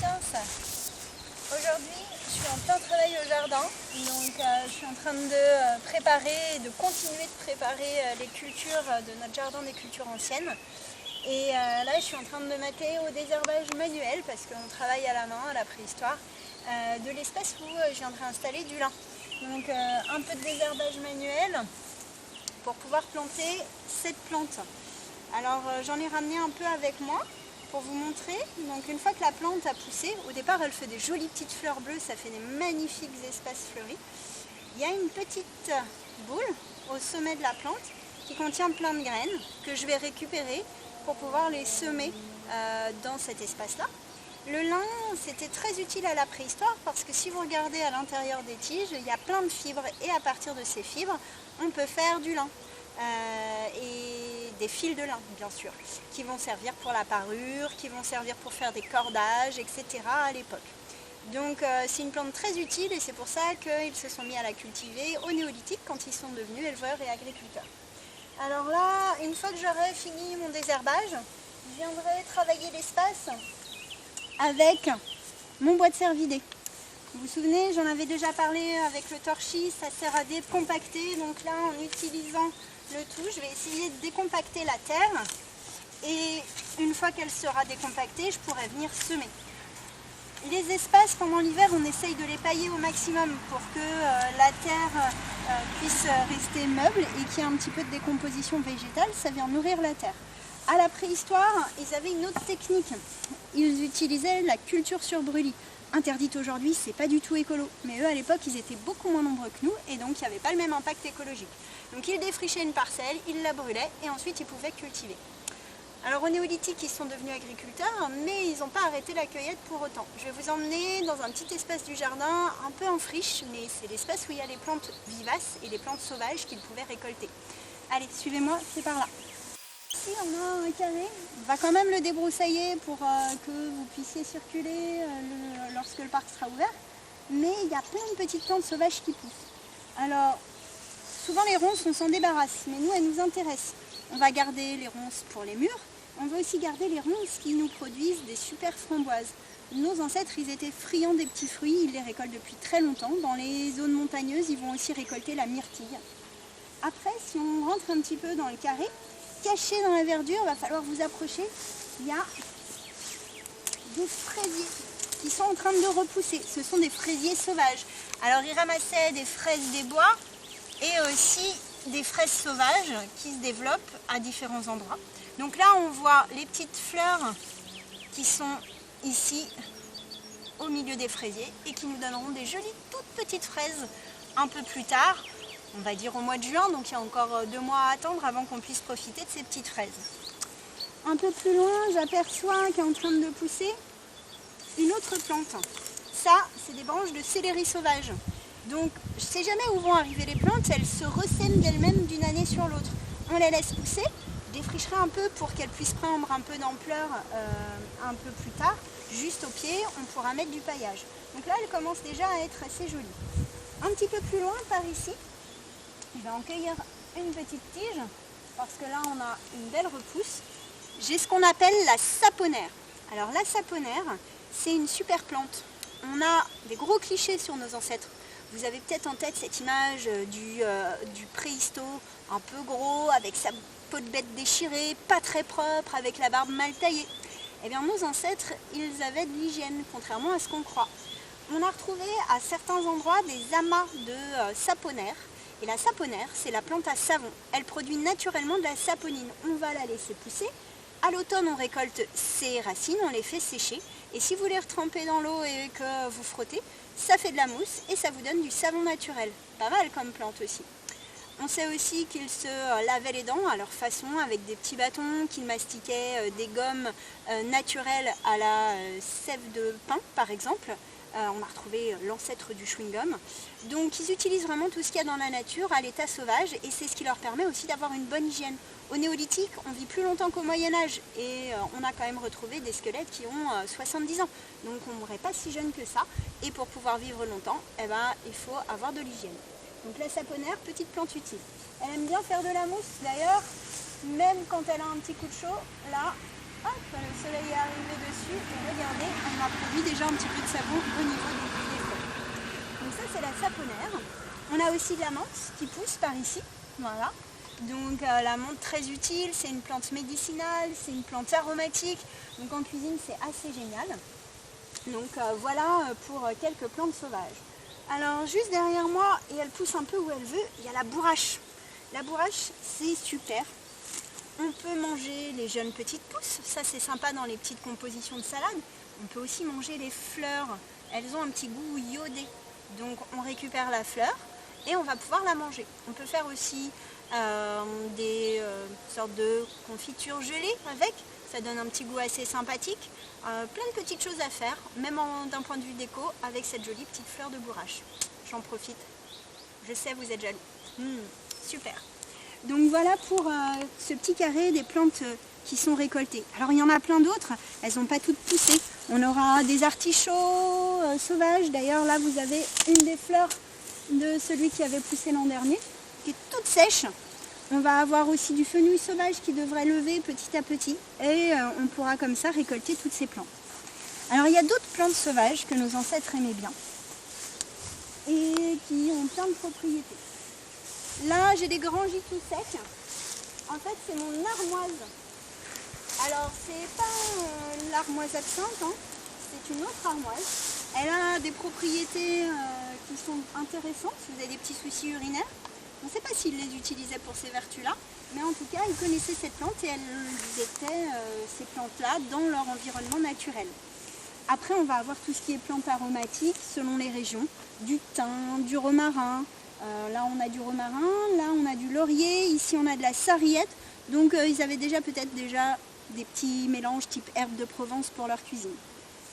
Patience. Aujourd'hui, je suis en plein travail au jardin, donc je suis en train de préparer, de continuer de préparer les cultures de notre jardin des cultures anciennes. Et là, je suis en train de me m'atteler au désherbage manuel parce qu'on travaille à la main, à la préhistoire, de l'espace où je viendrai installer du lin. Donc un peu de désherbage manuel pour pouvoir planter cette plante. Alors j'en ai ramené un peu avec moi pour vous montrer. Donc une fois que la plante a poussé, au départ elle fait des jolies petites fleurs bleues, ça fait des magnifiques espaces fleuris. Il y a une petite boule au sommet de la plante qui contient plein de graines que je vais récupérer pour pouvoir les semer dans cet espace-là. Le lin, c'était très utile à la préhistoire parce que si vous regardez à l'intérieur des tiges, il y a plein de fibres et à partir de ces fibres, on peut faire du lin. Et des fils de lin, bien sûr, qui vont servir pour la parure, qui vont servir pour faire des cordages, etc. à l'époque. Donc c'est une plante très utile et c'est pour ça qu'ils se sont mis à la cultiver au néolithique quand ils sont devenus éleveurs et agriculteurs. Alors là, une fois que j'aurai fini mon désherbage, je viendrai travailler l'espace avec mon bois de serre vidé. Vous vous souvenez, j'en avais déjà parlé avec le torchis, ça sert à décompacter. Donc là, en utilisant le tout, je vais essayer de décompacter la terre. Et une fois qu'elle sera décompactée, je pourrai venir semer. Les espaces, pendant l'hiver, on essaye de les pailler au maximum pour que la terre puisse rester meuble et qu'il y ait un petit peu de décomposition végétale. Ça vient nourrir la terre. À la préhistoire, ils avaient une autre technique. Ils utilisaient la culture sur brûlis. Interdite aujourd'hui, c'est pas du tout écolo. Mais eux, à l'époque, ils étaient beaucoup moins nombreux que nous et donc il n'y avait pas le même impact écologique. Donc ils défrichaient une parcelle, ils la brûlaient et ensuite ils pouvaient cultiver. Alors au néolithique, ils sont devenus agriculteurs, mais ils n'ont pas arrêté la cueillette pour autant. Je vais vous emmener dans un petit espace du jardin, un peu en friche, mais c'est l'espace où il y a les plantes vivaces et les plantes sauvages qu'ils pouvaient récolter. Allez, suivez-moi, c'est par là. Ici, on a un carré. On va quand même le débroussailler pour que vous puissiez circuler lorsque le parc sera ouvert. Mais il y a plein de petites plantes sauvages qui poussent. Alors, souvent les ronces, on s'en débarrasse, mais nous, elles nous intéressent. On va garder les ronces pour les murs. On va aussi garder les ronces qui nous produisent des super framboises. Nos ancêtres, ils étaient friands des petits fruits. Ils les récoltent depuis très longtemps. Dans les zones montagneuses, ils vont aussi récolter la myrtille. Après, si on rentre un petit peu dans le carré, caché dans la verdure, il va falloir vous approcher. Il y a des fraisiers qui sont en train de repousser. Ce sont des fraisiers sauvages. Alors ils ramassaient des fraises des bois et aussi des fraises sauvages qui se développent à différents endroits. Donc là on voit les petites fleurs qui sont ici au milieu des fraisiers et qui nous donneront des jolies toutes petites fraises un peu plus tard. On va dire au mois de juin, donc il y a encore 2 mois à attendre avant qu'on puisse profiter de ces petites fraises. Un peu plus loin, j'aperçois qu'est en train de pousser une autre plante. Ça, c'est des branches de céleri sauvage. Donc, je ne sais jamais où vont arriver les plantes, elles se ressèment d'elles-mêmes d'une année sur l'autre. On les laisse pousser, je défricherai un peu pour qu'elles puissent prendre un peu d'ampleur un peu plus tard. Juste au pied, on pourra mettre du paillage. Donc là, elles commencent déjà à être assez jolies. Un petit peu plus loin, par ici, je vais en cueillir une petite tige parce que là on a une belle repousse. J'ai ce qu'on appelle la saponaire. Alors la saponaire, c'est une super plante. On a des gros clichés sur nos ancêtres. Vous avez peut-être en tête cette image du préhisto, un peu gros, avec sa peau de bête déchirée, pas très propre, avec la barbe mal taillée. Eh bien nos ancêtres, ils avaient de l'hygiène, contrairement à ce qu'on croit. On a retrouvé à certains endroits des amas de saponaire. Et la saponaire, c'est la plante à savon. Elle produit naturellement de la saponine. On va la laisser pousser. À l'automne, on récolte ses racines, on les fait sécher. Et si vous les retrempez dans l'eau et que vous frottez, ça fait de la mousse et ça vous donne du savon naturel. Pas mal comme plante aussi. On sait aussi qu'ils se lavaient les dents à leur façon avec des petits bâtons, qu'ils mastiquaient des gommes naturelles à la sève de pin, par exemple. On a retrouvé l'ancêtre du chewing-gum. Donc ils utilisent vraiment tout ce qu'il y a dans la nature à l'état sauvage et c'est ce qui leur permet aussi d'avoir une bonne hygiène. Au néolithique, on vit plus longtemps qu'au Moyen-Âge et on a quand même retrouvé des squelettes qui ont 70 ans. Donc on ne mourrait pas si jeune que ça et pour pouvoir vivre longtemps, eh ben, il faut avoir de l'hygiène. Donc la saponaire, petite plante utile. Elle aime bien faire de la mousse d'ailleurs, même quand elle a un petit coup de chaud, là, hop, le soleil est arrivé dessus et regardez, on a produit déjà un petit peu de savon au niveau des feuilles. Donc ça c'est la saponaire. On a aussi de la menthe qui pousse par ici, voilà. Donc la menthe très utile, c'est une plante médicinale, c'est une plante aromatique, donc en cuisine c'est assez génial. Donc voilà pour quelques plantes sauvages. Alors juste derrière moi, et elle pousse un peu où elle veut, il y a la bourrache. La bourrache c'est super. On peut manger les jeunes petites pousses, ça c'est sympa dans les petites compositions de salade. On peut aussi manger les fleurs, elles ont un petit goût iodé. Donc on récupère la fleur et on va pouvoir la manger. On peut faire aussi des sortes de confitures gelées avec, ça donne un petit goût assez sympathique. Plein de petites choses à faire, même d'un point de vue déco, avec cette jolie petite fleur de bourrache. J'en profite, je sais vous êtes jaloux. Super. Donc voilà pour ce petit carré des plantes qui sont récoltées. Alors il y en a plein d'autres, elles n'ont pas toutes poussé. On aura des artichauts sauvages, d'ailleurs là vous avez une des fleurs de celui qui avait poussé l'an dernier, qui est toute sèche. On va avoir aussi du fenouil sauvage qui devrait lever petit à petit et on pourra comme ça récolter toutes ces plantes. Alors il y a d'autres plantes sauvages que nos ancêtres aimaient bien et qui ont plein de propriétés. Là, j'ai des grands tout secs. En fait, c'est mon armoise. Alors, c'est pas l'armoise absinthe, hein. C'est une autre armoise. Elle a des propriétés qui sont intéressantes si vous avez des petits soucis urinaires. On ne sait pas s'ils les utilisaient pour ces vertus-là, mais en tout cas, ils connaissaient cette plante et elles étaient, ces plantes-là, dans leur environnement naturel. Après, on va avoir tout ce qui est plantes aromatiques selon les régions. Du thym, du romarin. Là on a du romarin, là on a du laurier, ici on a de la sarriette. Donc ils avaient peut-être déjà des petits mélanges type herbe de Provence pour leur cuisine.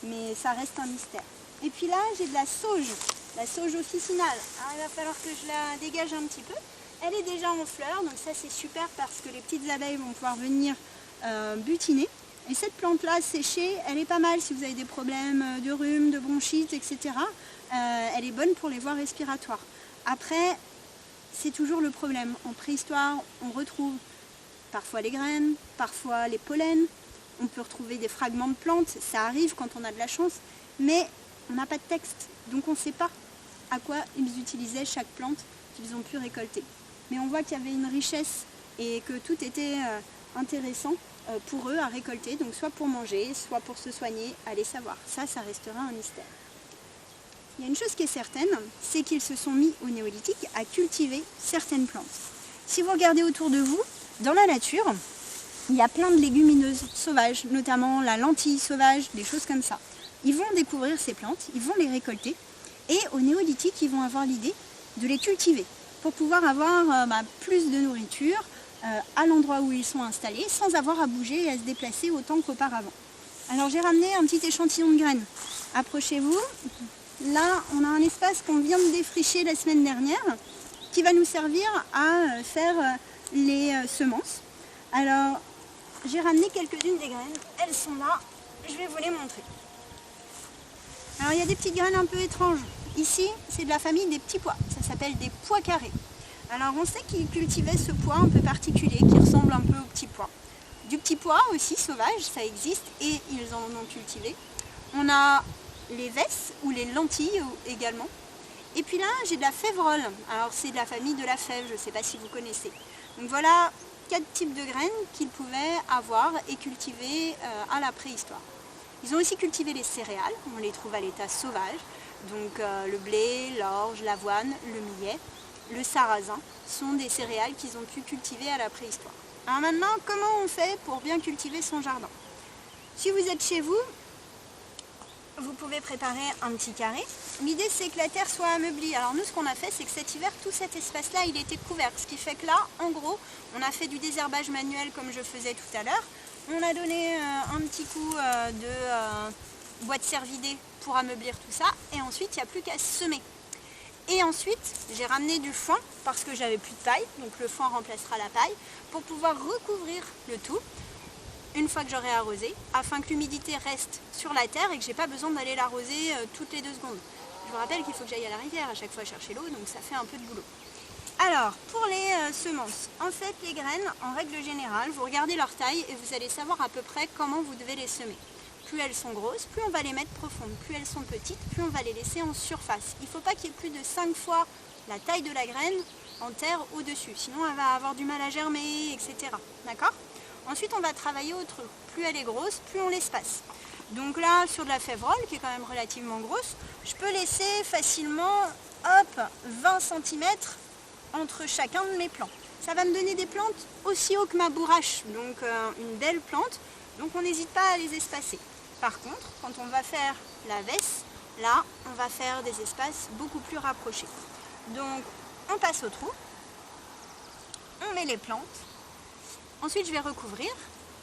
Mais ça reste un mystère. Et puis là j'ai de la sauge officinale. Alors, il va falloir que je la dégage un petit peu. Elle est déjà en fleurs, donc ça c'est super parce que les petites abeilles vont pouvoir venir butiner. Et cette plante-là séchée, elle est pas mal si vous avez des problèmes de rhume, de bronchite, etc. Elle est bonne pour les voies respiratoires. Après, c'est toujours le problème. En préhistoire, on retrouve parfois les graines, parfois les pollens. On peut retrouver des fragments de plantes. Ça arrive quand on a de la chance. Mais on n'a pas de texte. Donc on ne sait pas à quoi ils utilisaient chaque plante qu'ils ont pu récolter. Mais on voit qu'il y avait une richesse et que tout était intéressant pour eux à récolter. Donc soit pour manger, soit pour se soigner. Allez savoir. Ça restera un mystère. Il y a une chose qui est certaine, c'est qu'ils se sont mis au néolithique à cultiver certaines plantes. Si vous regardez autour de vous, dans la nature, il y a plein de légumineuses sauvages, notamment la lentille sauvage, des choses comme ça. Ils vont découvrir ces plantes, ils vont les récolter, et au néolithique, ils vont avoir l'idée de les cultiver pour pouvoir avoir plus de nourriture à l'endroit où ils sont installés, sans avoir à bouger et à se déplacer autant qu'auparavant. Alors j'ai ramené un petit échantillon de graines. Approchez-vous. Là, on a un espace qu'on vient de défricher la semaine dernière qui va nous servir à faire les semences. Alors, j'ai ramené quelques-unes des graines. Elles sont là. Je vais vous les montrer. Alors, il y a des petites graines un peu étranges. Ici, c'est de la famille des petits pois. Ça s'appelle des pois carrés. Alors, on sait qu'ils cultivaient ce pois un peu particulier qui ressemble un peu au petit pois. Du petit pois aussi sauvage, ça existe et ils en ont cultivé. On a les vesses ou les lentilles également. Et puis là, j'ai de la févrole. Alors c'est de la famille de la fève, je ne sais pas si vous connaissez. Donc voilà 4 types de graines qu'ils pouvaient avoir et cultiver à la préhistoire. Ils ont aussi cultivé les céréales, on les trouve à l'état sauvage. Donc le blé, l'orge, l'avoine, le millet, le sarrasin sont des céréales qu'ils ont pu cultiver à la préhistoire. Alors maintenant, comment on fait pour bien cultiver son jardin? Si vous êtes chez vous, vous pouvez préparer un petit carré. L'idée c'est que la terre soit ameublée. Alors nous ce qu'on a fait c'est que cet hiver tout cet espace là il était couvert. Ce qui fait que là en gros on a fait du désherbage manuel comme je faisais tout à l'heure. On a donné un petit coup de boîte cervidée pour ameublir tout ça. Et ensuite il n'y a plus qu'à semer. Et ensuite j'ai ramené du foin parce que j'avais plus de paille. Donc le foin remplacera la paille pour pouvoir recouvrir le tout une fois que j'aurai arrosé, afin que l'humidité reste sur la terre et que j'ai pas besoin d'aller l'arroser toutes les 2 secondes. Je vous rappelle qu'il faut que j'aille à la rivière à chaque fois chercher l'eau, donc ça fait un peu de boulot. Alors, pour les semences, en fait les graines, en règle générale, vous regardez leur taille et vous allez savoir à peu près comment vous devez les semer. Plus elles sont grosses, plus on va les mettre profondes. Plus elles sont petites, plus on va les laisser en surface. Il ne faut pas qu'il y ait plus de 5 fois la taille de la graine en terre au-dessus. Sinon, elle va avoir du mal à germer, etc. D'accord ? Ensuite, on va travailler au tronc. Plus elle est grosse, plus on l'espace. Donc là, sur de la fèverolle, qui est quand même relativement grosse, je peux laisser facilement, hop, 20 cm entre chacun de mes plants. Ça va me donner des plantes aussi haut que ma bourrache, donc une belle plante. Donc on n'hésite pas à les espacer. Par contre, quand on va faire la vesse, là, on va faire des espaces beaucoup plus rapprochés. Donc, on passe au trou, on met les plantes, ensuite je vais recouvrir,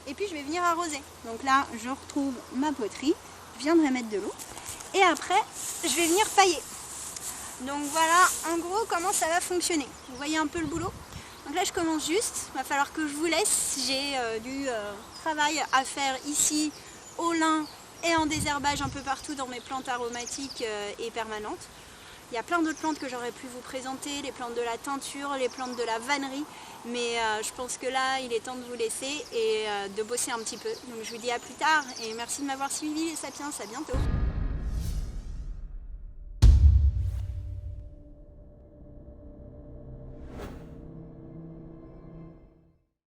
et puis je vais venir arroser. Donc là, je retrouve ma poterie, je viendrai mettre de l'eau, et après, je vais venir pailler. Donc voilà, en gros, comment ça va fonctionner. Vous voyez un peu le boulot ? Donc là, je commence juste, il va falloir que je vous laisse, j'ai du travail à faire ici, au lin, et en désherbage un peu partout dans mes plantes aromatiques et permanentes. Il y a plein d'autres plantes que j'aurais pu vous présenter, les plantes de la teinture, les plantes de la vannerie, mais je pense que là, il est temps de vous laisser et de bosser un petit peu. Donc je vous dis à plus tard et merci de m'avoir suivi les sapiens, à bientôt.